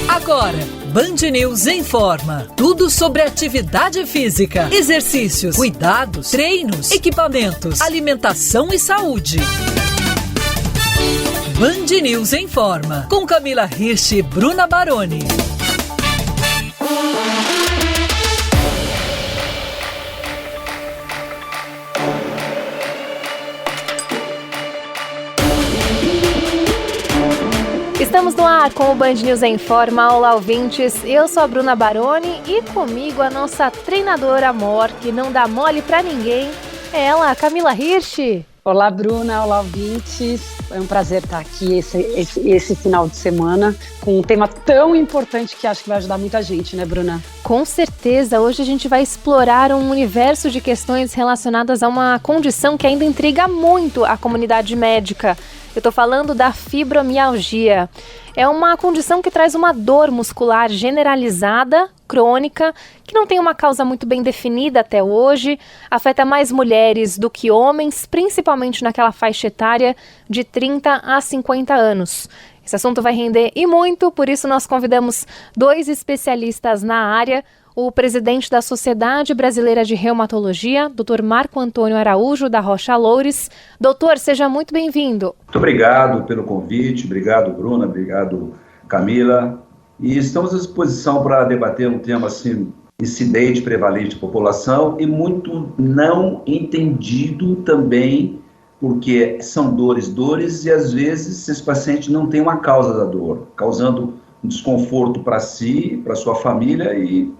Agora, Band News informa. Tudo sobre atividade física, exercícios, cuidados, treinos, equipamentos, alimentação e saúde. Band News informa. Com Camila Hirsch e Bruna Baroni. Estamos no ar com o Band News Informa. Olá, ouvintes. Eu sou a Bruna Baroni e comigo a nossa treinadora amor, que não dá mole pra ninguém, é ela, a Camila Hirsch. Olá, Bruna. Olá, ouvintes. É um prazer estar aqui esse final de semana com um tema tão importante que acho que vai ajudar muita gente, né, Bruna? Com certeza. Hoje a gente vai explorar um universo de questões relacionadas a uma condição que ainda intriga muito a comunidade médica. Eu tô falando da fibromialgia. É uma condição que traz uma dor muscular generalizada, crônica, que não tem uma causa muito bem definida até hoje, afeta mais mulheres do que homens, principalmente naquela faixa etária de 30 a 50 anos. Esse assunto vai render e muito, por isso nós convidamos dois especialistas na área, o presidente da Sociedade Brasileira de Reumatologia, Dr. Marco Antônio Araújo, da Rocha Loures. Doutor, seja muito bem-vindo. Muito obrigado pelo convite, obrigado, Bruna, obrigado, Camila. E estamos à disposição para debater um tema assim, incidente, prevalente da população e muito não entendido também, porque são dores e às vezes esse paciente não tem uma causa da dor, causando um desconforto para si, para sua família e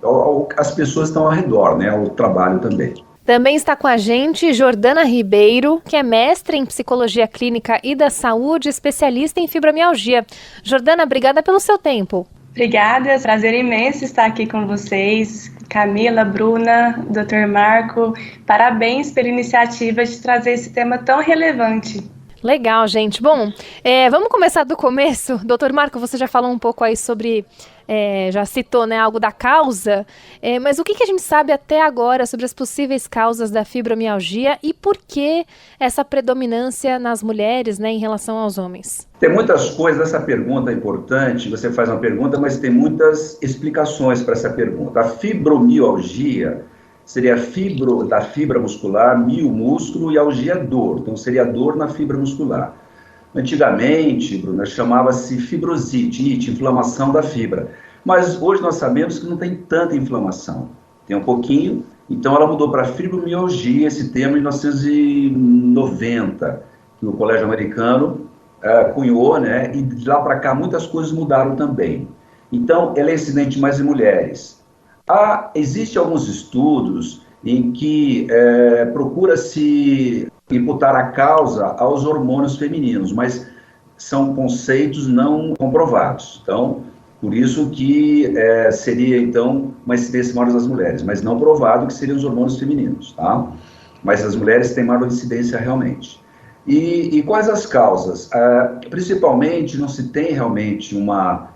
as pessoas que estão ao redor, né, o trabalho também. Também está com a gente Jordana Ribeiro, que é mestre em Psicologia Clínica e da Saúde, especialista em fibromialgia. Jordana, obrigada pelo seu tempo. Obrigada, prazer imenso estar aqui com vocês. Camila, Bruna, Dr. Marco, parabéns pela iniciativa de trazer esse tema tão relevante. Legal, gente. Bom, vamos começar do começo. Doutor Marco, você já falou um pouco aí sobre, já citou, né, algo da causa, mas o que a gente sabe até agora sobre as possíveis causas da fibromialgia e por que essa predominância nas mulheres, né, em relação aos homens? Tem muitas coisas, essa pergunta é importante, você faz uma pergunta, mas tem muitas explicações para essa pergunta. A fibromialgia seria da fibra muscular, mio músculo e algia dor, então seria dor na fibra muscular. Antigamente, Bruna, chamava-se fibrosite, inflamação da fibra, mas hoje nós sabemos que não tem tanta inflamação, tem um pouquinho, então ela mudou para fibromialgia, esse termo em 1990, que o Colégio Americano cunhou, né, e de lá para cá muitas coisas mudaram também. Então, ela é incidente mais em mulheres. Existem alguns estudos em que procura-se imputar a causa aos hormônios femininos, mas são conceitos não comprovados. Então, por isso que seria, então, uma incidência maior das mulheres, mas não provado que seriam os hormônios femininos, tá? Mas as mulheres têm maior incidência realmente. E quais as causas? Principalmente, não se tem realmente uma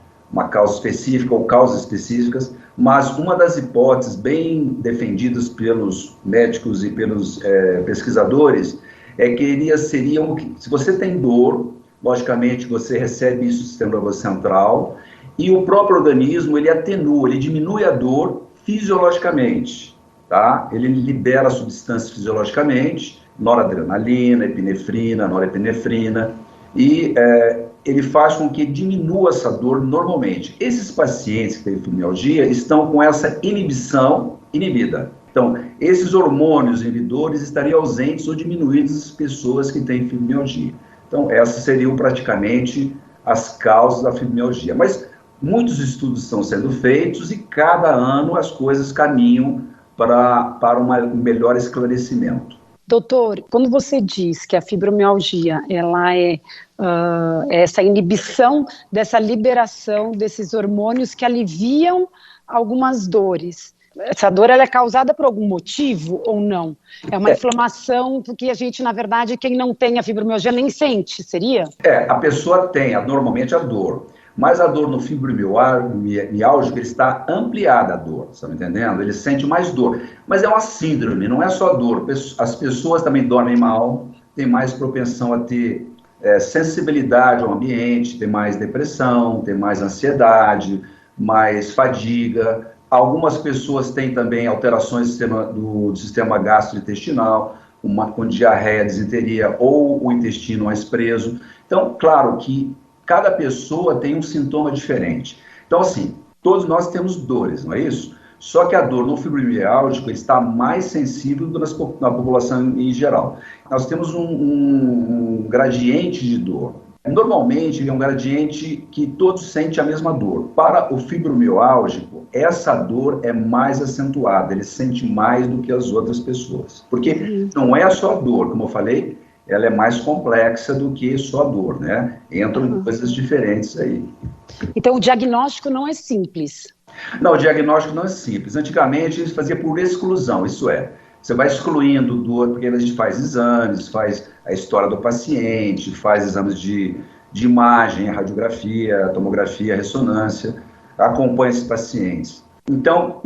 causa específica ou causas específicas, mas uma das hipóteses bem defendidas pelos médicos e pelos pesquisadores é que se você tem dor, logicamente você recebe isso do sistema nervoso central e o próprio organismo ele atenua, ele diminui a dor fisiologicamente, tá? Ele libera substâncias fisiologicamente, noradrenalina, epinefrina, norepinefrina e ele faz com que diminua essa dor normalmente. Esses pacientes que têm fibromialgia estão com essa inibição inibida. Então, esses hormônios inibidores estariam ausentes ou diminuídos nas pessoas que têm fibromialgia. Então, essas seriam praticamente as causas da fibromialgia. Mas muitos estudos estão sendo feitos e cada ano as coisas caminham para um melhor esclarecimento. Doutor, quando você diz que a fibromialgia ela é essa inibição dessa liberação desses hormônios que aliviam algumas dores, essa dor ela é causada por algum motivo ou não? É uma inflamação porque a gente, na verdade, quem não tem a fibromialgia nem sente, seria? A pessoa tem normalmente a dor. Mas a dor no fibromialgia, ele está ampliada a dor, você está me entendendo? Ele sente mais dor. Mas é uma síndrome, não é só dor. As pessoas também dormem mal, tem mais propensão a ter sensibilidade ao ambiente, tem mais depressão, tem mais ansiedade, mais fadiga. Algumas pessoas têm também alterações do sistema gastrointestinal, com diarreia, disenteria ou o intestino mais preso. Então, claro que cada pessoa tem um sintoma diferente. Então, assim, todos nós temos dores, não é isso? Só que a dor no fibromialgico está mais sensível do que na população em geral. Nós temos um gradiente de dor. Normalmente, é um gradiente que todos sentem a mesma dor. Para o fibromialgico, essa dor é mais acentuada, ele sente mais do que as outras pessoas. Porque não é só a dor, como eu falei, ela é mais complexa do que só a dor, né? Entram coisas diferentes aí. Então, o diagnóstico não é simples. Não, o diagnóstico não é simples. Antigamente, a gente fazia por exclusão, isso é, você vai excluindo dor, porque a gente faz exames, faz a história do paciente, faz exames de imagem, radiografia, tomografia, ressonância, acompanha esses pacientes. Então,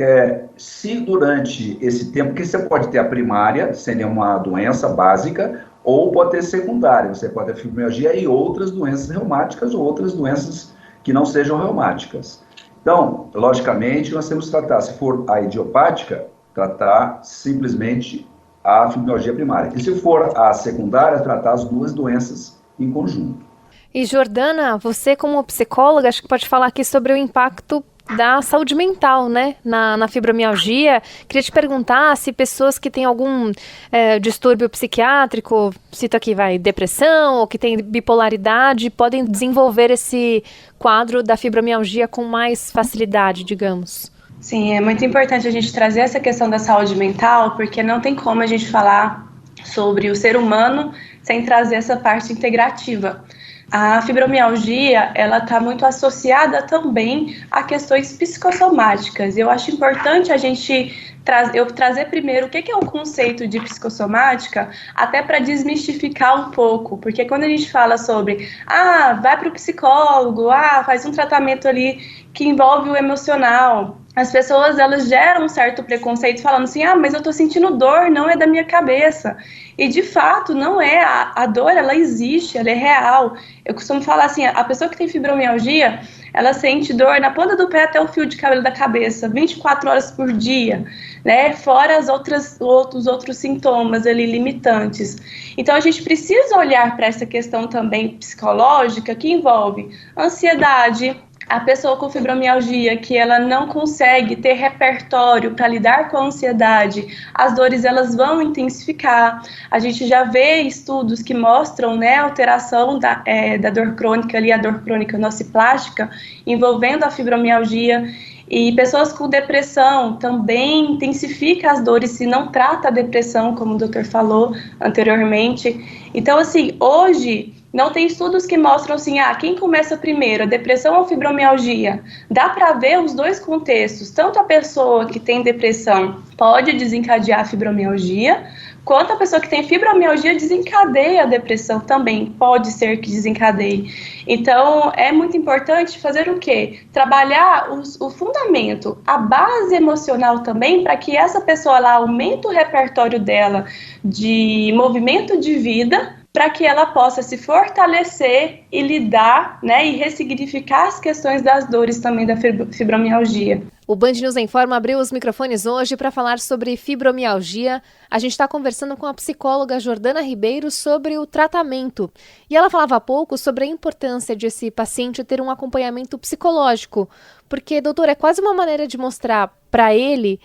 se durante esse tempo, porque você pode ter a primária, sem nenhuma doença básica, ou pode ter secundária, você pode ter fibromialgia e outras doenças reumáticas ou outras doenças que não sejam reumáticas. Então, logicamente, nós temos que tratar, se for a idiopática, tratar simplesmente a fibromialgia primária. E se for a secundária, tratar as duas doenças em conjunto. E Jordana, você como psicóloga, acho que pode falar aqui sobre o impacto da saúde mental, né, na fibromialgia. Queria te perguntar se pessoas que têm algum distúrbio psiquiátrico, cito aqui, depressão, ou que têm bipolaridade, podem desenvolver esse quadro da fibromialgia com mais facilidade, digamos. Sim, é muito importante a gente trazer essa questão da saúde mental, porque não tem como a gente falar sobre o ser humano sem trazer essa parte integrativa. A fibromialgia, ela está muito associada também a questões psicossomáticas. Eu acho importante a gente trazer primeiro o que é o conceito de psicossomática, até para desmistificar um pouco, porque quando a gente fala sobre, vai para o psicólogo, faz um tratamento ali que envolve o emocional, as pessoas, elas geram um certo preconceito falando assim, mas eu tô sentindo dor, não é da minha cabeça. E de fato, não é. A dor, ela existe, ela é real. Eu costumo falar assim, a pessoa que tem fibromialgia, ela sente dor na ponta do pé até o fio de cabelo da cabeça, 24 horas por dia, né? Fora os outros sintomas ali limitantes. Então, a gente precisa olhar para essa questão também psicológica, que envolve ansiedade, a pessoa com fibromialgia, que ela não consegue ter repertório para lidar com a ansiedade, as dores elas vão intensificar. A gente já vê estudos que mostram, né, alteração da dor crônica, ali, a dor crônica nociplástica, envolvendo a fibromialgia. E pessoas com depressão também intensifica as dores se não trata a depressão, como o doutor falou anteriormente. Então, assim, hoje não tem estudos que mostram assim, quem começa primeiro, a depressão ou a fibromialgia? Dá para ver os dois contextos, tanto a pessoa que tem depressão pode desencadear a fibromialgia, quanto a pessoa que tem fibromialgia desencadeia a depressão também, pode ser que desencadeie. Então, é muito importante fazer o quê? Trabalhar o fundamento, a base emocional também, para que essa pessoa lá aumente o repertório dela de movimento de vida, para que ela possa se fortalecer e lidar, né, e ressignificar as questões das dores também da fibromialgia. O Band News Informa abriu os microfones hoje para falar sobre fibromialgia. A gente está conversando com a psicóloga Jordana Ribeiro sobre o tratamento. E ela falava há pouco sobre a importância de esse paciente ter um acompanhamento psicológico. Porque, doutor, é quase uma maneira de mostrar para ele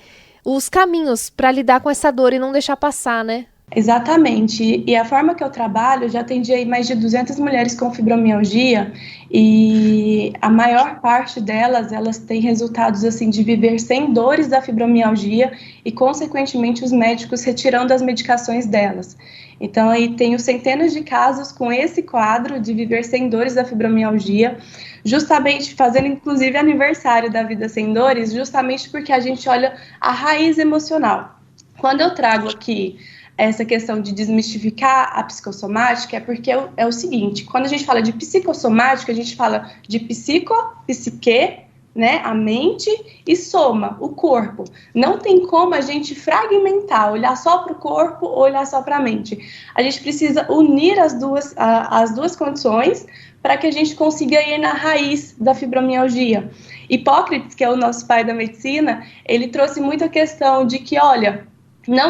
os caminhos para lidar com essa dor e não deixar passar, né? Exatamente, e a forma que eu trabalho, eu já atendi aí mais de 200 mulheres com fibromialgia e a maior parte delas, elas têm resultados assim de viver sem dores da fibromialgia e consequentemente os médicos retirando as medicações delas. Então aí tenho centenas de casos com esse quadro de viver sem dores da fibromialgia, justamente fazendo inclusive aniversário da Vida Sem Dores, justamente porque a gente olha a raiz emocional. Quando eu trago aqui essa questão de desmistificar a psicossomática, é porque é o seguinte, quando a gente fala de psicossomática, a gente fala de psique, né, a mente, e soma o corpo. Não tem como a gente fragmentar, olhar só para o corpo ou olhar só para a mente. A gente precisa unir as duas condições para que a gente consiga ir na raiz da fibromialgia. Hipócrates, que é o nosso pai da medicina, ele trouxe muito a questão de que, olha,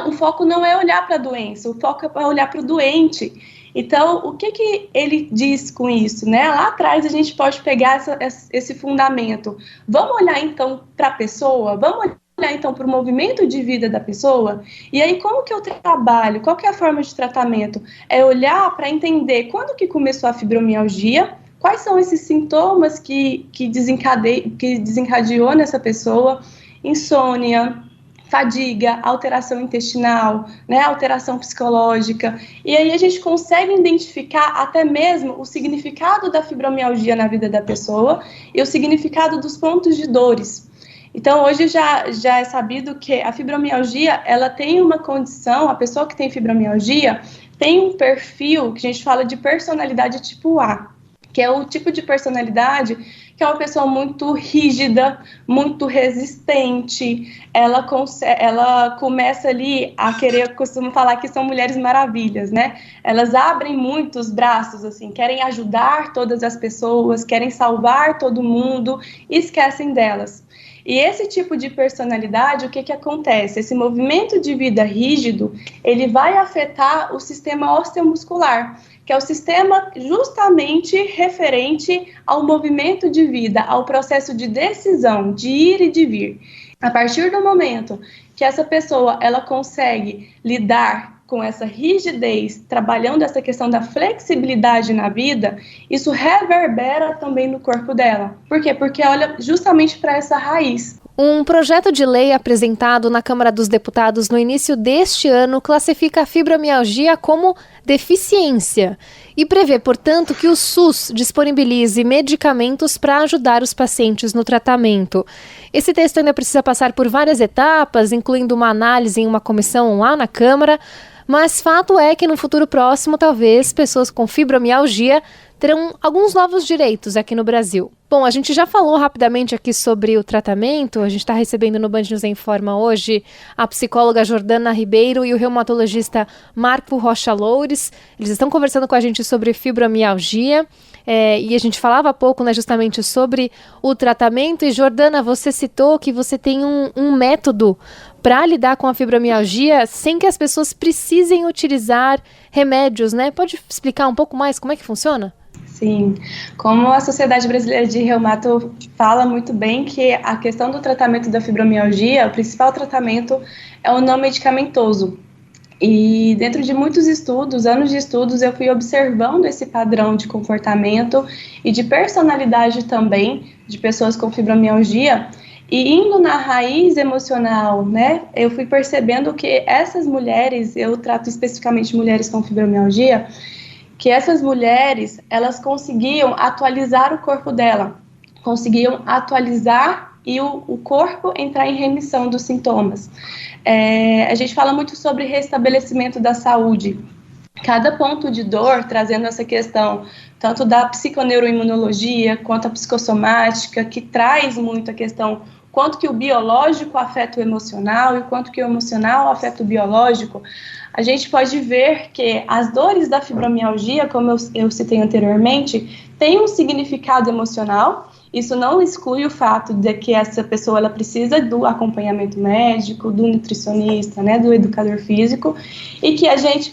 o foco não é olhar para a doença, o foco é olhar para o doente. Então, o que ele diz com isso, né? Lá atrás a gente pode pegar esse fundamento. Vamos olhar então para a pessoa? Vamos olhar então para o movimento de vida da pessoa? E aí, como que eu trabalho? Qual que é a forma de tratamento? É olhar para entender quando que começou a fibromialgia, quais são esses sintomas que desencadeou nessa pessoa, insônia, fadiga, alteração intestinal, né, alteração psicológica, e aí a gente consegue identificar até mesmo o significado da fibromialgia na vida da pessoa e o significado dos pontos de dores. Então, hoje já é sabido que a fibromialgia, ela tem uma condição, a pessoa que tem fibromialgia tem um perfil que a gente fala de personalidade tipo A, que é o tipo de personalidade que é uma pessoa muito rígida, muito resistente, ela começa ali a querer, costumo falar que são mulheres maravilhas, né? Elas abrem muito os braços, assim, querem ajudar todas as pessoas, querem salvar todo mundo e esquecem delas. E esse tipo de personalidade, o que acontece? Esse movimento de vida rígido, ele vai afetar o sistema osteomuscular, que é o sistema justamente referente ao movimento de vida, ao processo de decisão, de ir e de vir. A partir do momento que essa pessoa ela consegue lidar com essa rigidez, trabalhando essa questão da flexibilidade na vida, isso reverbera também no corpo dela. Por quê? Porque olha justamente para essa raiz. Um projeto de lei apresentado na Câmara dos Deputados no início deste ano classifica a fibromialgia como deficiência e prevê, portanto, que o SUS disponibilize medicamentos para ajudar os pacientes no tratamento. Esse texto ainda precisa passar por várias etapas, incluindo uma análise em uma comissão lá na Câmara, mas fato é que no futuro próximo, talvez, pessoas com fibromialgia terão alguns novos direitos aqui no Brasil. Bom, a gente já falou rapidamente aqui sobre o tratamento, a gente está recebendo no Band News em Forma hoje a psicóloga Jordana Ribeiro e o reumatologista Marco Rocha Loures. Eles estão conversando com a gente sobre fibromialgia e a gente falava há pouco, né, justamente sobre o tratamento. E Jordana, você citou que você tem um método para lidar com a fibromialgia sem que as pessoas precisem utilizar remédios, né? Pode explicar um pouco mais como é que funciona? Sim, como a Sociedade Brasileira de Reumato fala muito bem que a questão do tratamento da fibromialgia, o principal tratamento é o não medicamentoso. E dentro de muitos estudos, anos de estudos, eu fui observando esse padrão de comportamento e de personalidade também de pessoas com fibromialgia. E indo na raiz emocional, né, eu fui percebendo que essas mulheres, eu trato especificamente mulheres com fibromialgia, que essas mulheres, elas conseguiam atualizar o corpo dela, conseguiam atualizar e o corpo entrar em remissão dos sintomas. A gente fala muito sobre restabelecimento da saúde. Cada ponto de dor, trazendo essa questão tanto da psiconeuroimunologia quanto a psicossomática, que traz muito a questão quanto que o biológico afeta o emocional e quanto que o emocional afeta o biológico, a gente pode ver que as dores da fibromialgia, como eu citei anteriormente, têm um significado emocional. Isso não exclui o fato de que essa pessoa ela precisa do acompanhamento médico, do nutricionista, né, do educador físico, e que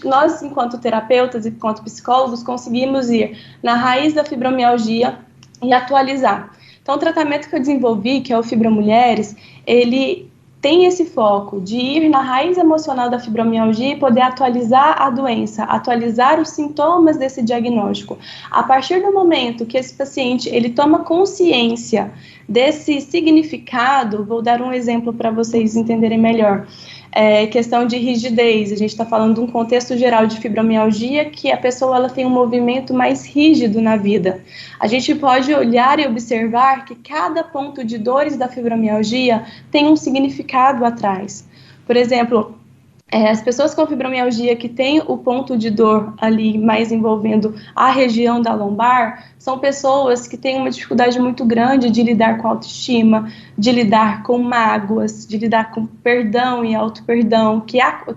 nós, enquanto terapeutas e enquanto psicólogos, conseguimos ir na raiz da fibromialgia e atualizar. Então, o tratamento que eu desenvolvi, que é o Fibromulheres, ele tem esse foco de ir na raiz emocional da fibromialgia e poder atualizar a doença, atualizar os sintomas desse diagnóstico. A partir do momento que esse paciente ele toma consciência desse significado, vou dar um exemplo para vocês entenderem melhor. Questão de rigidez, a gente está falando de um contexto geral de fibromialgia que a pessoa ela tem um movimento mais rígido na vida. A gente pode olhar e observar que cada ponto de dores da fibromialgia tem um significado atrás. Por exemplo, As pessoas com fibromialgia que têm o ponto de dor ali mais envolvendo a região da lombar, são pessoas que têm uma dificuldade muito grande de lidar com autoestima, de lidar com mágoas, de lidar com perdão e auto-perdão,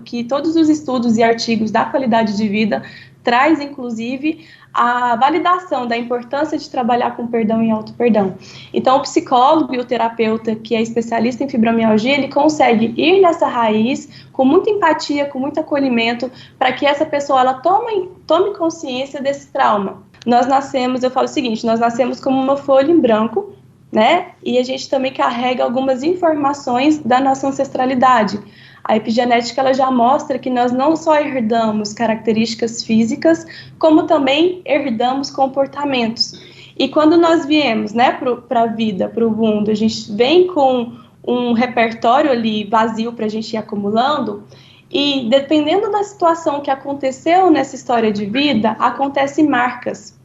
que todos os estudos e artigos da qualidade de vida traz, inclusive, a validação da importância de trabalhar com perdão e auto-perdão. Então, o psicólogo e o terapeuta, que é especialista em fibromialgia, ele consegue ir nessa raiz com muita empatia, com muito acolhimento, para que essa pessoa ela tome consciência desse trauma. Nós nascemos, eu falo o seguinte, nós nascemos como uma folha em branco, né? E a gente também carrega algumas informações da nossa ancestralidade. A epigenética ela já mostra que nós não só herdamos características físicas, como também herdamos comportamentos. E quando nós viemos, né, para a vida, para o mundo, a gente vem com um repertório ali vazio para a gente ir acumulando, e dependendo da situação que aconteceu nessa história de vida, acontecem marcas.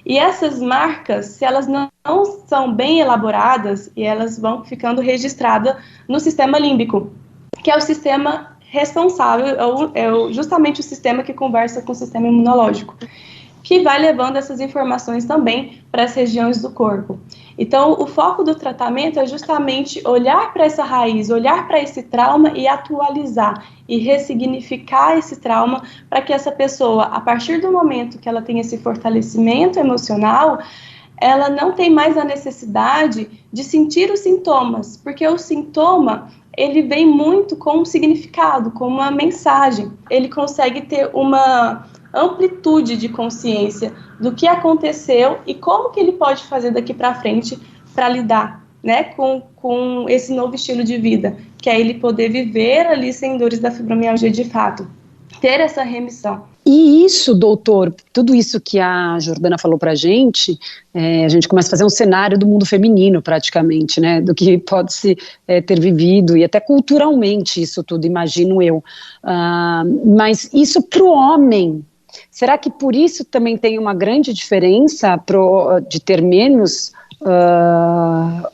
E essas marcas, se elas não são bem elaboradas, e elas vão ficando registradas no sistema límbico, que é o sistema responsável, justamente o sistema que conversa com o sistema imunológico, que vai levando essas informações também para as regiões do corpo. Então, o foco do tratamento é justamente olhar para essa raiz, olhar para esse trauma e atualizar e ressignificar esse trauma para que essa pessoa, a partir do momento que ela tem esse fortalecimento emocional, ela não tem mais a necessidade de sentir os sintomas, porque o sintoma ele vem muito com um significado, com uma mensagem. Ele consegue ter uma amplitude de consciência do que aconteceu e como que ele pode fazer daqui para frente para lidar, né, com esse novo estilo de vida, que é ele poder viver ali sem dores da fibromialgia de fato, ter essa remissão. E isso, doutor, tudo isso que a Jordana falou pra gente, a gente começa a fazer um cenário do mundo feminino praticamente, né, do que pode se ter vivido e até culturalmente isso tudo, imagino eu. Mas isso pro homem, será que por isso também tem uma grande diferença de ter menos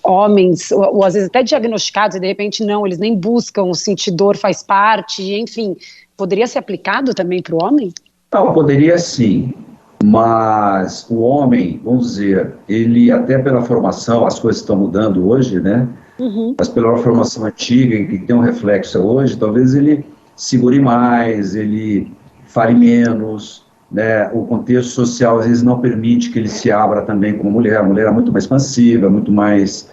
homens, ou às vezes até diagnosticados e de repente não, eles nem buscam, sentir dor faz parte, enfim, poderia ser aplicado também para o homem? Não, poderia sim, mas o homem, vamos dizer, ele até pela formação, as coisas estão mudando hoje, né? Uhum. Mas pela formação antiga, que tem um reflexo hoje, talvez ele segure mais, ele fale menos, né? O contexto social às vezes não permite que ele se abra também como mulher. A mulher é muito mais expansiva, muito mais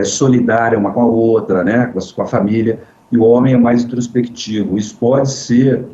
solidária uma com a outra, né? Com a família, e o homem é mais introspectivo. Isso pode ser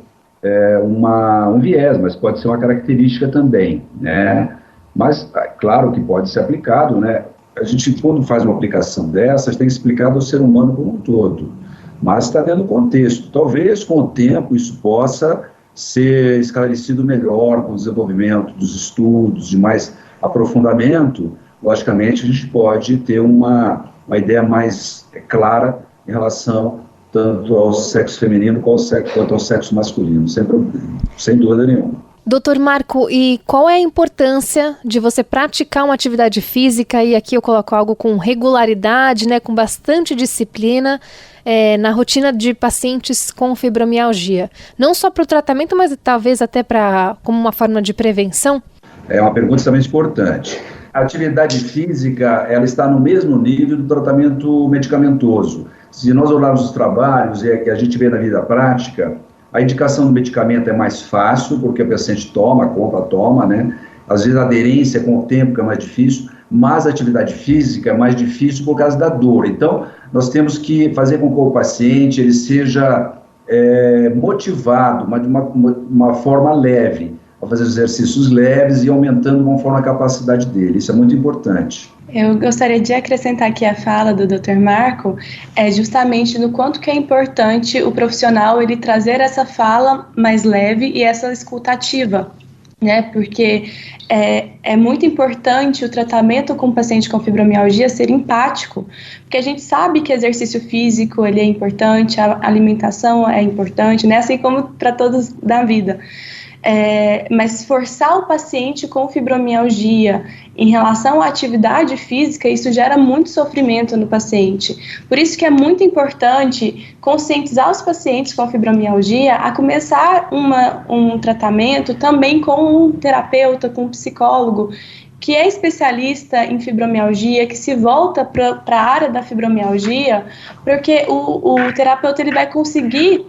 um viés, mas pode ser uma característica também, né? Mas, claro que pode ser aplicado, né? A gente, quando faz uma aplicação dessas, tem que explicar do ser humano como um todo, mas está dentro do contexto. Talvez, com o tempo, isso possa ser esclarecido melhor com o desenvolvimento dos estudos, de mais aprofundamento. Logicamente, a gente pode ter uma ideia mais clara em relação tanto ao sexo feminino quanto ao sexo masculino, sem problema, sem dúvida nenhuma. Doutor Marco, e qual é a importância de você praticar uma atividade física, e aqui eu coloco algo com regularidade, né, com bastante disciplina, na rotina de pacientes com fibromialgia? Não só para o tratamento, mas talvez até como uma forma de prevenção? É uma pergunta extremamente importante. A atividade física, ela está no mesmo nível do tratamento medicamentoso. Se nós olharmos os trabalhos que a gente vê na vida prática, a indicação do medicamento é mais fácil, porque o paciente toma, né? Às vezes a aderência com o tempo é mais difícil, mas a atividade física é mais difícil por causa da dor. Então, nós temos que fazer com que o paciente ele seja motivado, mas de uma forma leve, a fazer exercícios leves e aumentando conforme a capacidade dele. Isso é muito importante. Eu gostaria de acrescentar aqui a fala do Dr. Marco, justamente no quanto que é importante o profissional ele trazer essa fala mais leve e essa escutativa, né? Porque é muito importante o tratamento com o paciente com fibromialgia ser empático, porque a gente sabe que exercício físico ele é importante, a alimentação é importante, né? Assim como para todos da vida. Mas forçar o paciente com fibromialgia em relação à atividade física, isso gera muito sofrimento no paciente. Por isso que é muito importante conscientizar os pacientes com fibromialgia a começar um tratamento também com um terapeuta, com um psicólogo, que é especialista em fibromialgia, que se volta para a área da fibromialgia, porque o terapeuta ele vai conseguir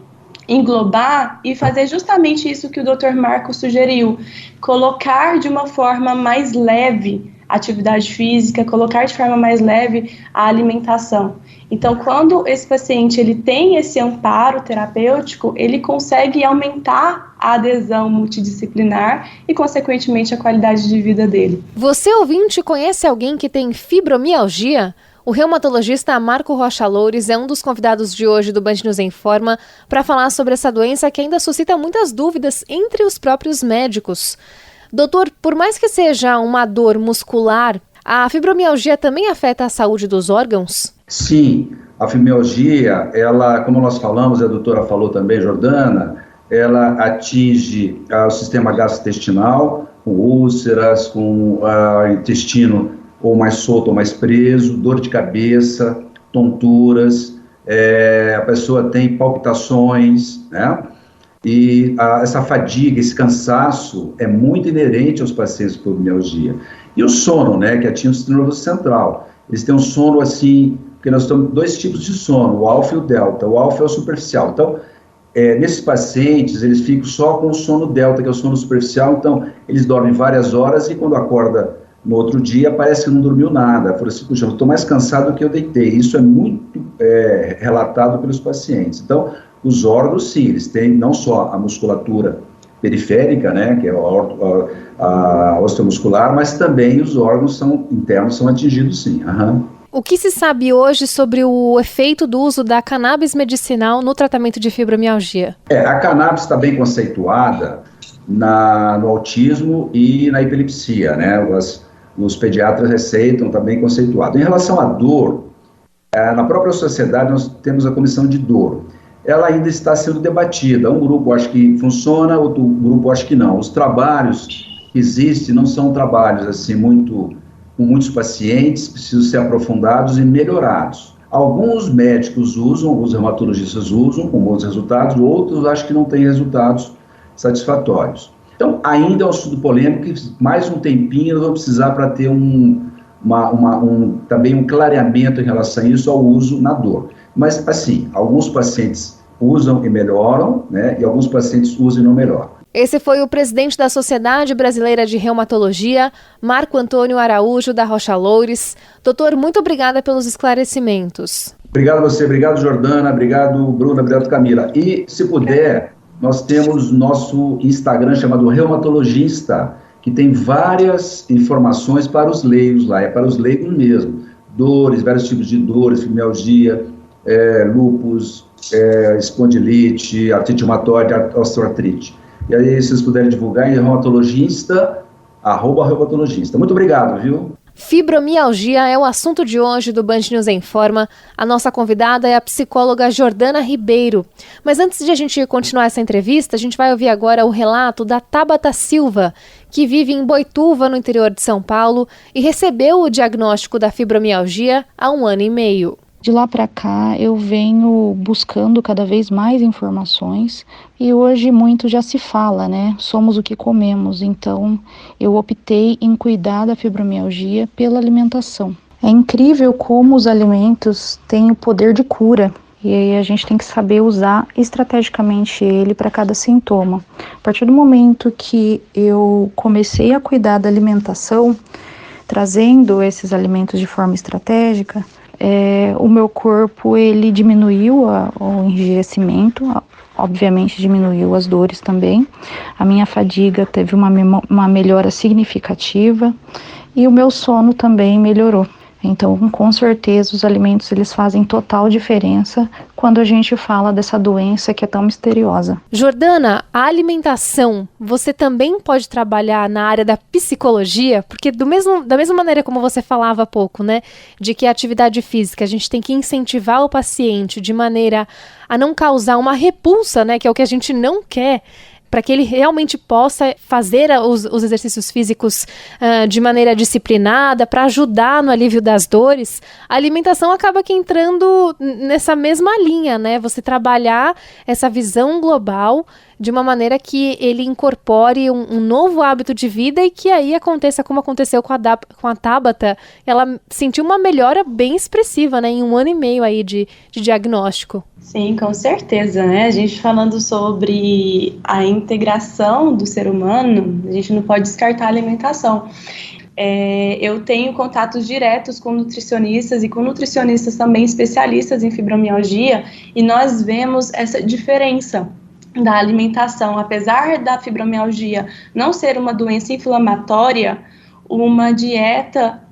englobar e fazer justamente isso que o Dr. Marco sugeriu, colocar de uma forma mais leve a atividade física, colocar de forma mais leve a alimentação. Então, quando esse paciente ele tem esse amparo terapêutico, ele consegue aumentar a adesão multidisciplinar e, consequentemente, a qualidade de vida dele. Você, ouvinte, conhece alguém que tem fibromialgia? O reumatologista Marco Rocha Loures é um dos convidados de hoje do Band News em Forma para falar sobre essa doença que ainda suscita muitas dúvidas entre os próprios médicos. Doutor, por mais que seja uma dor muscular, a fibromialgia também afeta a saúde dos órgãos? Sim, a fibromialgia, ela, como nós falamos, a doutora falou também, Jordana, ela atinge o sistema gastrointestinal, com úlceras, com o intestino ou mais solto ou mais preso, dor de cabeça, tonturas, a pessoa tem palpitações, né? E essa fadiga, esse cansaço é muito inerente aos pacientes com fibromialgia. E o sono, né, que atinge o sistema nervoso central. Eles têm um sono assim, porque nós temos dois tipos de sono, o alfa e o delta. O alfa é o superficial. Então, nesses pacientes, eles ficam só com o sono delta, que é o sono superficial. Então, eles dormem várias horas e quando acorda no outro dia, parece que não dormiu nada. Fala assim, puxa, eu estou mais cansado do que eu deitei. Isso é muito relatado pelos pacientes. Então, os órgãos, sim, eles têm não só a musculatura periférica, né, que é a osteomuscular, mas também os órgãos internos são atingidos, sim. Uhum. O que se sabe hoje sobre o efeito do uso da cannabis medicinal no tratamento de fibromialgia? A cannabis está bem conceituada no autismo e na epilepsia, né? Os pediatras receitam, está bem conceituado. Em relação à dor, na própria sociedade nós temos a comissão de dor. Ela ainda está sendo debatida. Um grupo acha que funciona, outro grupo acha que não. Os trabalhos que existem não são trabalhos assim com muitos pacientes, precisam ser aprofundados e melhorados. Alguns médicos usam, alguns reumatologistas usam com bons resultados, outros acham que não têm resultados satisfatórios. Então, ainda é um estudo polêmico, que mais um tempinho nós vamos precisar para ter também um clareamento em relação a isso, ao uso na dor. Mas, assim, alguns pacientes usam e melhoram, né, e alguns pacientes usam e não melhoram. Esse foi o presidente da Sociedade Brasileira de Reumatologia, Marco Antônio Araújo da Rocha Loures. Doutor, muito obrigada pelos esclarecimentos. Obrigado a você, obrigado Jordana, obrigado Bruna, obrigado Camila. E, se puder, nós temos nosso Instagram chamado Reumatologista, que tem várias informações para os leigos lá, é para os leigos mesmo. Dores, vários tipos de dores, fibromialgia, lúpus, espondilite, artrite reumatoide, osteoartrite. E aí, se vocês puderem divulgar, em reumatologista, @reumatologista. Muito obrigado, viu? Fibromialgia é o assunto de hoje do Band News em Forma. A nossa convidada é a psicóloga Jordana Ribeiro. Mas antes de a gente continuar essa entrevista, a gente vai ouvir agora o relato da Tabata Silva, que vive em Boituva, no interior de São Paulo, e recebeu o diagnóstico da fibromialgia há 1 ano e meio. De lá para cá eu venho buscando cada vez mais informações e hoje muito já se fala, né? Somos o que comemos, então eu optei em cuidar da fibromialgia pela alimentação. É incrível como os alimentos têm o poder de cura e aí a gente tem que saber usar estrategicamente ele para cada sintoma. A partir do momento que eu comecei a cuidar da alimentação, trazendo esses alimentos de forma estratégica, o meu corpo ele diminuiu o enrijecimento, obviamente diminuiu as dores também, a minha fadiga teve uma melhora significativa e o meu sono também melhorou. Então, com certeza, os alimentos eles fazem total diferença quando a gente fala dessa doença que é tão misteriosa. Jordana, a alimentação, você também pode trabalhar na área da psicologia? Porque da mesma maneira como você falava há pouco, né, de que a atividade física, a gente tem que incentivar o paciente de maneira a não causar uma repulsa, né, que é o que a gente não quer. para que ele realmente possa fazer os exercícios físicos de maneira disciplinada, para ajudar no alívio das dores, a alimentação acaba que entrando nessa mesma linha, né? Você trabalhar essa visão global de uma maneira que ele incorpore um novo hábito de vida e que aí aconteça como aconteceu com a Tabata. Ela sentiu uma melhora bem expressiva, né, em 1 ano e meio aí de diagnóstico. Sim, com certeza, né? A gente falando sobre a integração do ser humano, a gente não pode descartar a alimentação. Eu tenho contatos diretos com nutricionistas e com nutricionistas também especialistas em fibromialgia, e nós vemos essa diferença da alimentação. Apesar da fibromialgia não ser uma doença inflamatória, uma dieta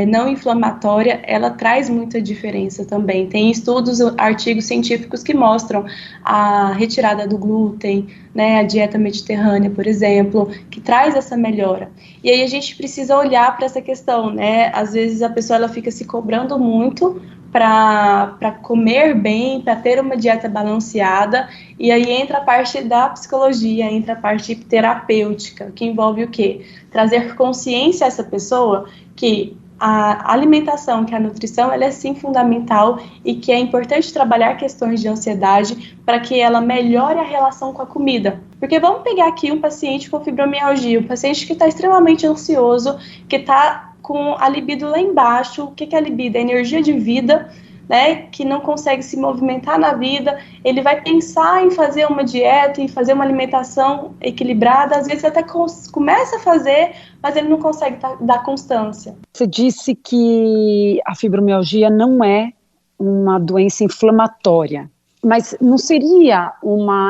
não inflamatória, ela traz muita diferença também. Tem estudos, artigos científicos que mostram a retirada do glúten, né, a dieta mediterrânea, por exemplo, que traz essa melhora. E aí a gente precisa olhar para essa questão, né? Às vezes a pessoa ela fica se cobrando muito para comer bem, para ter uma dieta balanceada, e aí entra a parte da psicologia, entra a parte terapêutica, que envolve o quê? Trazer consciência a essa pessoa que a alimentação, que a nutrição, ela é sim fundamental e que é importante trabalhar questões de ansiedade para que ela melhore a relação com a comida. Porque vamos pegar aqui um paciente com fibromialgia, um paciente que está extremamente ansioso, que está com a libido lá embaixo. O que é a libido? É a energia de vida, né, que não consegue se movimentar na vida. Ele vai pensar em fazer uma dieta, em fazer uma alimentação equilibrada, às vezes até começa a fazer, mas ele não consegue dar constância. Você disse que a fibromialgia não é uma doença inflamatória, mas não seria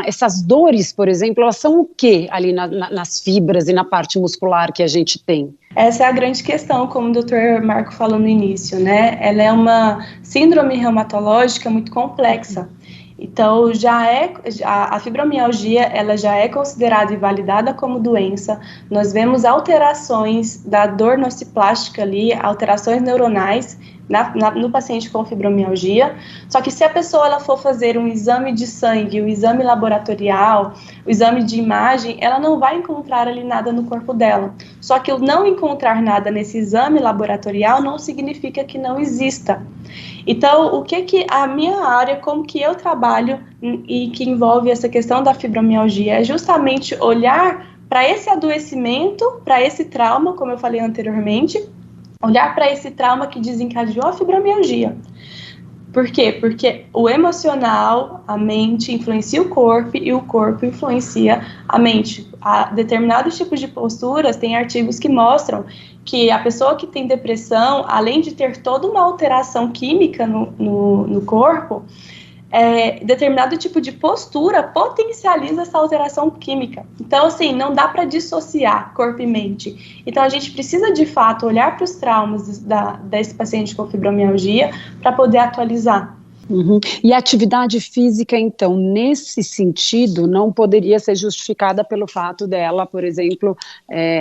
essas dores, por exemplo, elas são o quê ali nas fibras e na parte muscular que a gente tem? Essa é a grande questão, como o Dr. Marco falou no início, né? Ela é uma síndrome reumatológica muito complexa. Então, a fibromialgia, ela já é considerada e validada como doença. Nós vemos alterações da dor nociplástica ali, alterações neuronais no paciente com fibromialgia. Só que se a pessoa ela for fazer um exame de sangue, um exame laboratorial, o exame de imagem, ela não vai encontrar ali nada no corpo dela. Só que o não encontrar nada nesse exame laboratorial não significa que não exista. Então, o que a minha área, como que eu trabalho e que envolve essa questão da fibromialgia é justamente olhar para esse adoecimento, para esse trauma, como eu falei anteriormente, olhar para esse trauma que desencadeou a fibromialgia. Por quê? Porque o emocional, a mente, influencia o corpo e o corpo influencia a mente. A determinados tipos de posturas, tem artigos que mostram que a pessoa que tem depressão, além de ter toda uma alteração química no corpo, determinado tipo de postura potencializa essa alteração química. Então, assim, não dá para dissociar corpo e mente. Então, a gente precisa, de fato, olhar para os traumas desse paciente com fibromialgia para poder atualizar. Uhum. E a atividade física, então, nesse sentido, não poderia ser justificada pelo fato dela, por exemplo,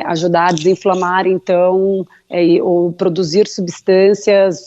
ajudar a desinflamar, então, ou produzir substâncias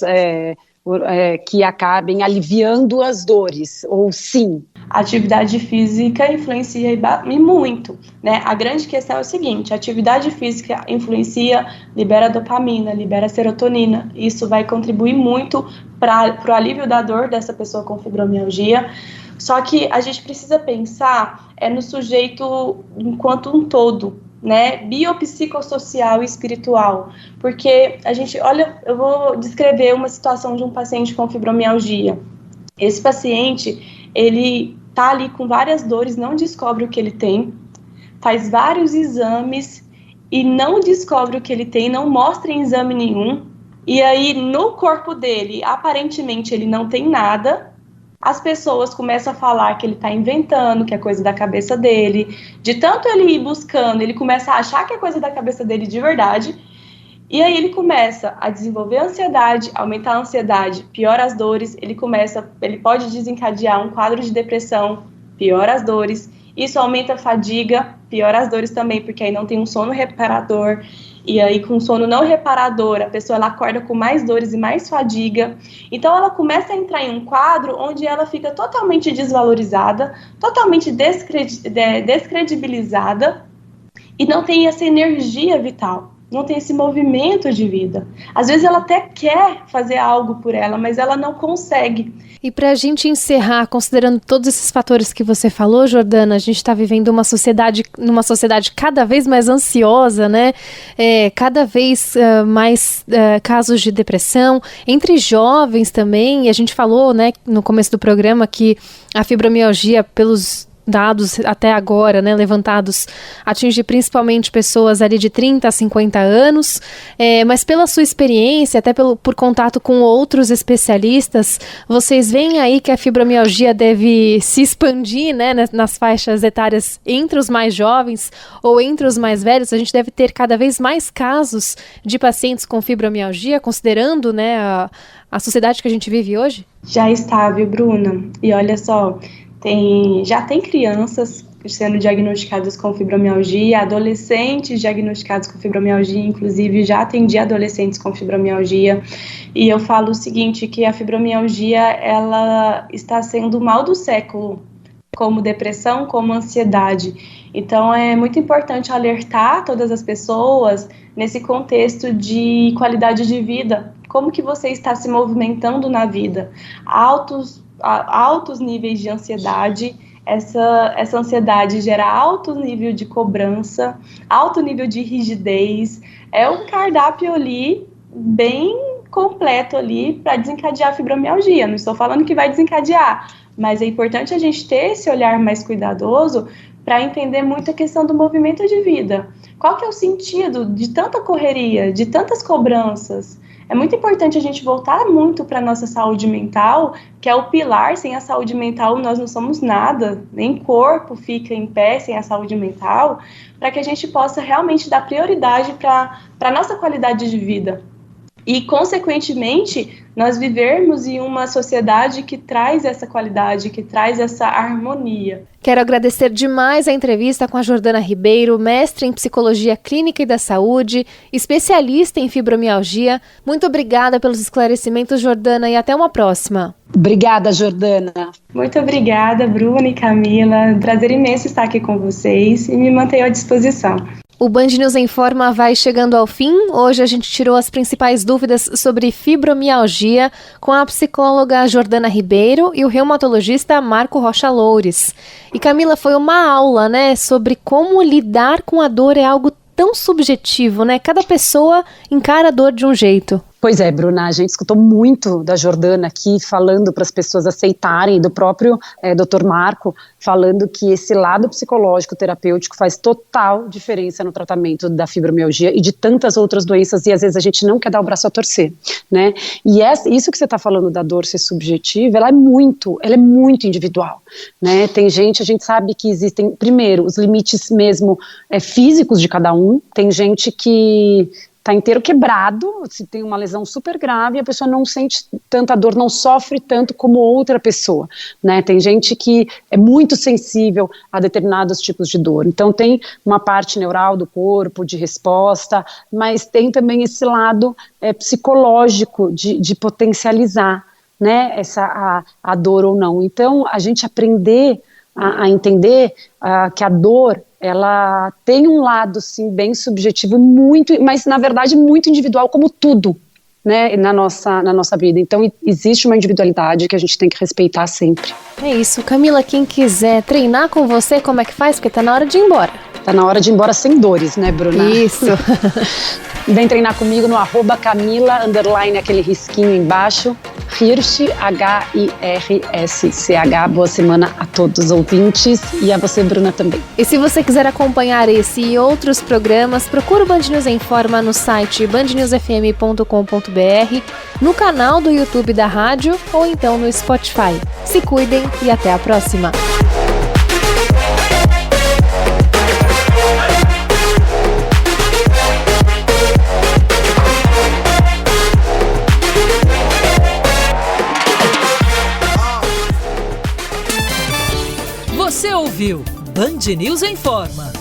que acabem aliviando as dores, ou sim? A atividade física influencia e muito, né? A grande questão é o seguinte: a atividade física influencia, libera dopamina, libera serotonina. Isso vai contribuir muito para o alívio da dor dessa pessoa com fibromialgia. Só que a gente precisa pensar no sujeito enquanto um todo, né, biopsicossocial e espiritual, porque a gente, olha, eu vou descrever uma situação de um paciente com fibromialgia. Esse paciente, ele tá ali com várias dores, não descobre o que ele tem, faz vários exames e não descobre o que ele tem, não mostra em exame nenhum, e aí no corpo dele, aparentemente ele não tem nada. As pessoas começam a falar que ele está inventando, que é coisa da cabeça dele. De tanto ele ir buscando, ele começa a achar que é coisa da cabeça dele de verdade. E aí ele começa a desenvolver ansiedade, aumentar a ansiedade, piora as dores. Ele pode desencadear um quadro de depressão, piora as dores. Isso aumenta a fadiga, piora as dores também, porque aí não tem um sono reparador. e aí com sono não reparador, a pessoa ela acorda com mais dores e mais fadiga. Então ela começa a entrar em um quadro onde ela fica totalmente desvalorizada, totalmente descredibilizada e não tem essa energia vital, não tem esse movimento de vida. Às vezes ela até quer fazer algo por ela, mas ela não consegue. E para a gente encerrar, considerando todos esses fatores que você falou, Jordana, a gente está vivendo numa sociedade cada vez mais ansiosa, né? Cada vez mais casos de depressão, entre jovens também, e a gente falou, né, no começo do programa que a fibromialgia, pelos dados até agora, né, levantados, atinge principalmente pessoas ali de 30 a 50 anos, mas pela sua experiência, até por contato com outros especialistas, vocês veem aí que a fibromialgia deve se expandir, né, nas faixas etárias entre os mais jovens ou entre os mais velhos. A gente deve ter cada vez mais casos de pacientes com fibromialgia, considerando, né, a sociedade que a gente vive hoje? Já está, viu, Bruna? E olha só, já tem crianças sendo diagnosticadas com fibromialgia, adolescentes diagnosticados com fibromialgia, inclusive já atendi adolescentes com fibromialgia, e eu falo o seguinte, que a fibromialgia, ela está sendo o mal do século, como depressão, como ansiedade. Então é muito importante alertar todas as pessoas nesse contexto de qualidade de vida, como que você está se movimentando na vida, altos níveis de ansiedade, essa ansiedade gera alto nível de cobrança, alto nível de rigidez, é um cardápio ali bem completo ali para desencadear a fibromialgia. Não estou falando que vai desencadear, mas é importante a gente ter esse olhar mais cuidadoso para entender muito a questão do movimento de vida. Qual que é o sentido de tanta correria, de tantas cobranças? É muito importante a gente voltar muito para a nossa saúde mental, que é o pilar. Sem a saúde mental nós não somos nada, nem corpo fica em pé sem a saúde mental, para que a gente possa realmente dar prioridade para a nossa qualidade de vida. E, consequentemente, nós vivermos em uma sociedade que traz essa qualidade, que traz essa harmonia. Quero agradecer demais a entrevista com a Jordana Ribeiro, mestre em Psicologia Clínica e da Saúde, especialista em fibromialgia. Muito obrigada pelos esclarecimentos, Jordana, e até uma próxima. Obrigada, Jordana. Muito obrigada, Bruna e Camila. Prazer imenso estar aqui com vocês e me mantenho à disposição. O Band News em Forma vai chegando ao fim. Hoje a gente tirou as principais dúvidas sobre fibromialgia com a psicóloga Jordana Ribeiro e o reumatologista Marco Rocha Loures. E Camila, foi uma aula, né, sobre como lidar com a dor. É algo tão subjetivo, né? Cada pessoa encara a dor de um jeito. Pois é, Bruna, a gente escutou muito da Jordana aqui falando para as pessoas aceitarem, do próprio Dr. Marco falando que esse lado psicológico terapêutico faz total diferença no tratamento da fibromialgia e de tantas outras doenças, e às vezes a gente não quer dar o braço a torcer, né? E isso que você está falando da dor ser subjetiva, ela é muito individual, né? Tem gente, a gente sabe que existem, primeiro, os limites mesmo físicos de cada um. Tem gente que está inteiro quebrado, se tem uma lesão super grave, a pessoa não sente tanta dor, não sofre tanto como outra pessoa, né? Tem gente que é muito sensível a determinados tipos de dor. Então tem uma parte neural do corpo, de resposta, mas tem também esse lado psicológico de potencializar, né, a dor ou não. Então a gente aprender a entender que a dor, ela tem um lado, sim, bem subjetivo, mas na verdade muito individual, como tudo, né, na nossa vida. Então existe uma individualidade que a gente tem que respeitar sempre. É isso. Camila, quem quiser treinar com você, como é que faz? Porque tá na hora de ir embora. Tá na hora de ir embora sem dores, né, Bruna? Isso. Vem treinar comigo no @Camila, _ aquele risquinho embaixo, Hirsch, HIRSCH. Boa semana a todos os ouvintes e a você, Bruna, também. E se você quiser acompanhar esse e outros programas, procura o Band News em Forma no site bandnewsfm.com.br, no canal do YouTube da rádio ou então no Spotify. Se cuidem e até a próxima. Você ouviu Band News em Forma.